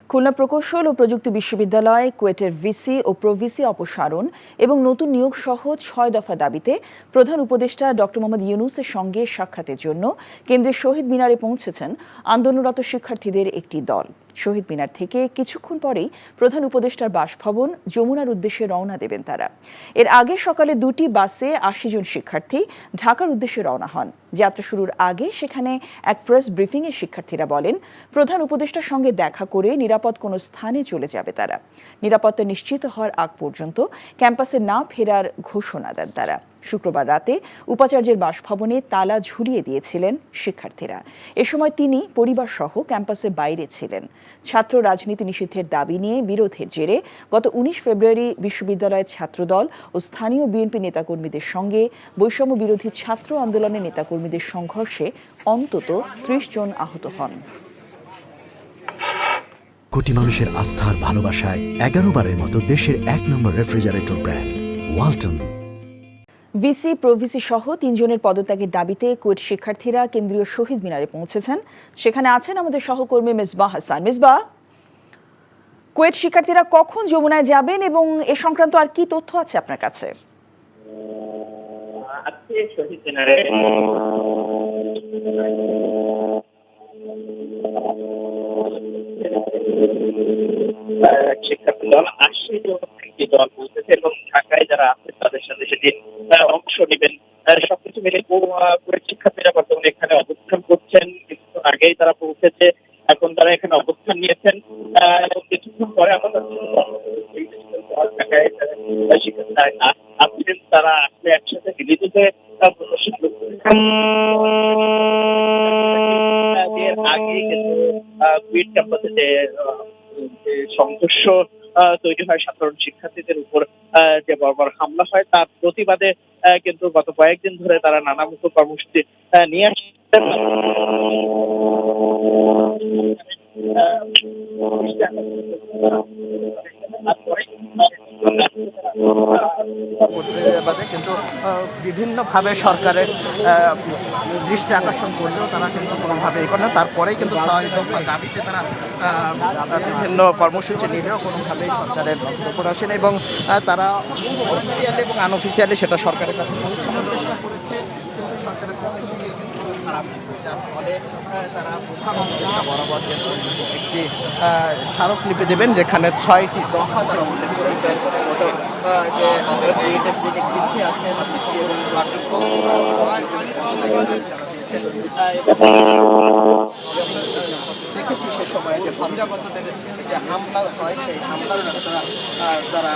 খুলনা প্রকৌশল ও প্রযুক্তি বিশ্ববিদ্যালয় কুয়েটের ভিসি ও প্রভিসি অপসারণ এবং নতুন নিয়োগ সহ ৬ দফা দাবিতে প্রধান উপদেষ্টা ডক্টর মোহাম্মদ ইউনূসের সঙ্গে সাক্ষাতের জন্য কেন্দ্রের শহীদ মিনারে পৌঁছেছেন আন্দোলনরত শিক্ষার্থীদের একটি দল। শহীদ মিনার থেকে কিছুক্ষণ পরেই প্রধান উপদেষ্টার বাসভবন যমুনার উদ্দেশ্যে রওনা দেবেন তারা। এর আগে সকালে ২টি বাসে ৮০ জন শিক্ষার্থী ঢাকার উদ্দেশ্যে রওনা হন। যাত্রা শুরুর আগে সেখানে এক প্রেস ব্রিফিংয়ে শিক্ষার্থীরা বলেন, প্রধান উপদেষ্টার সঙ্গে দেখা করে নিরাপদ কোনো স্থানে চলে যাবে তারা। নিরাপত্তা নিশ্চিত হওয়ার আগ পর্যন্ত ক্যাম্পাসে না ফেরার ঘোষণা দেন তারা। শুক্রবার রাতে উপাচার্যের বাসভবনে তালা ঝুলিয়ে দিয়েছিলেন শিক্ষার্থীরা। এ সময় তিনি পরিবারসহ ক্যাম্পাসের বাইরে ছিলেন। ছাত্র রাজনীতি নিষিদ্ধের দাবি নিয়ে বিরোধের জেরে গত ১৯ ফেব্রুয়ারি বিশ্ববিদ্যালয়ের ছাত্রদল ও স্থানীয় বিএনপি নেতাকর্মীদের সঙ্গে বৈষম্য বিরোধী ছাত্র আন্দোলনের নেতাকর্মীদের সংঘর্ষে অন্তত ৩০ জন আহত হন। কোটি মানুষের আস্থার ভালোবাসায় ১১ বারের মতো দেশের ১ নম্বর refrigerator brand Walton. VC pro VC সহ ৩ জনের পদত্যাগের দাবিতে কুয়েট শিক্ষার্থীরা কেন্দ্রীয় শহীদ মিনারে পৌঁছেছেন। সেখানে আছেন আমাদের সহকর্মী মিসবাহ হাসান। মিসবাহ, কুয়েট শিক্ষার্থীরা কখন যমুনায় যাবেন এবং এ সংক্রান্ত আর কি তথ্য আছে আপনার কাছে? আজকে শহীদ মিনারে শিক্ষার্থী দল ৮০ জন একটি দল পৌঁছেছে এবং ঢাকায় যারা আছে তাদের সাথে সেটি অংশ নেবেন। সবকিছু মিলে কুয়েট শিক্ষার্থীরা বর্তমানে এখানে অবস্থান করছেন। কিছু আগেই তারা পৌঁছেছে, এখন তারা এখানে অবস্থান নিয়েছেন এবং কিছুক্ষণ পরে আমাদের ঢাকায় শিক্ষার্থীরা আসছেন। তারা আসলে একসাথে মিলিত হয়ে আগে কিন্তু কুয়েট ক্যাম্পাসে যে সংঘর্ষ তৈরি হয় সাধারণ শিক্ষার্থীদের উপর, যে বর্বর হামলা হয় তার প্রতিবাদে কিন্তু গত কয়েকদিন ধরে তারা নানামুখ কর্মসূচি নিয়ে আসছেন। কিন্তু বিভিন্নভাবে সরকারের দৃষ্টি আকর্ষণ করলেও তারা কিন্তু কোনোভাবে এই করে না। তারপরেই কিন্তু ৬ দফা দাবিতে তারা বিভিন্ন কর্মসূচি নিলেও কোনোভাবেই সরকারের উপর আসেন এবং তারা অফিসিয়ালি এবং আনঅফিসিয়ালি সেটা সরকারের কাছে পৌঁছানোর চেষ্টা করেছে, কিন্তু সরকারের পক্ষ থেকে কিন্তু যার ফলে তারা প্রধান উপদেষ্টা বরাবর একটি স্মারকলিপি দেবেন, যেখানে ৬টি দফা তারা উল্লেখ করেছে। যে যিনি পিছিয়ে আছেন দেখেছি সে সময়ে যে বহিরাগতদের যে হামলা হয় সেই হামলার তারা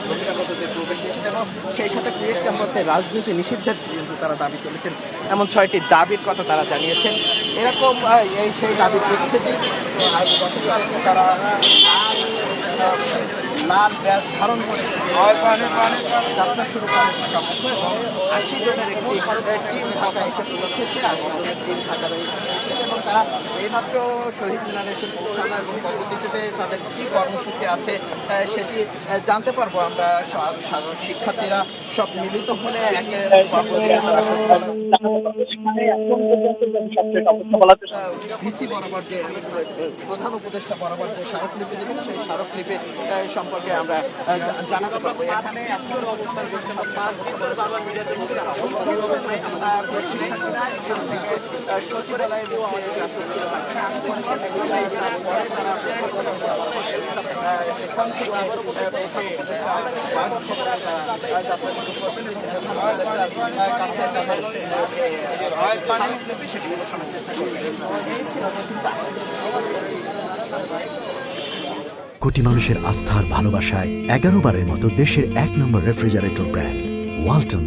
বহিরাগতদের প্রবেশ নিষেধ এবং সেই সাথে কুয়েট ক্যাম্পাসে রাজনীতি নিষিদ্ধের কিন্তু তারা দাবি তুলেছেন। এমন ৬টি দাবির কথা তারা জানিয়েছেন। এরকম সেই দাবির প্রেক্ষিতে তারা লাল ব্যাজ ধারণ করে যাত্রা শুরু করেন ঢাকা মুখে এবং ৮০ জনের একটি টিম ঢাকা এসে পৌঁছেছে। ৮০ জনের টিম ঢাকা রয়েছে এবং তারা এইমাত্র শহীদ মিনারে এসে পৌঁছানো এবং পরবর্তীতে তাদের কী কর্মসূচি আছে সেটি জানতে পারবো আমরা। সাধারণ শিক্ষার্থীরা সব মিলিত হলে ভিসি বরাবর যে প্রধান উপদেষ্টা বরাবর যে স্মারকলিপি দেবেন সেই স্মারকলিপি সম্পর্কে আমরা জানাতে পারবো। এখানে সচিবালয়ে সেখান থেকে যাত্রা শুরু করবেন এবং কাছে তাদের সেটি পৌঁছানোর চেষ্টা করবেন। এই ছিল কোটি মানুষের আস্থার ভালোবাসায় ১১ বারের মতো দেশের ১ নম্বর রেফ্রিজারেটর ব্র্যান্ড ওয়ালটন।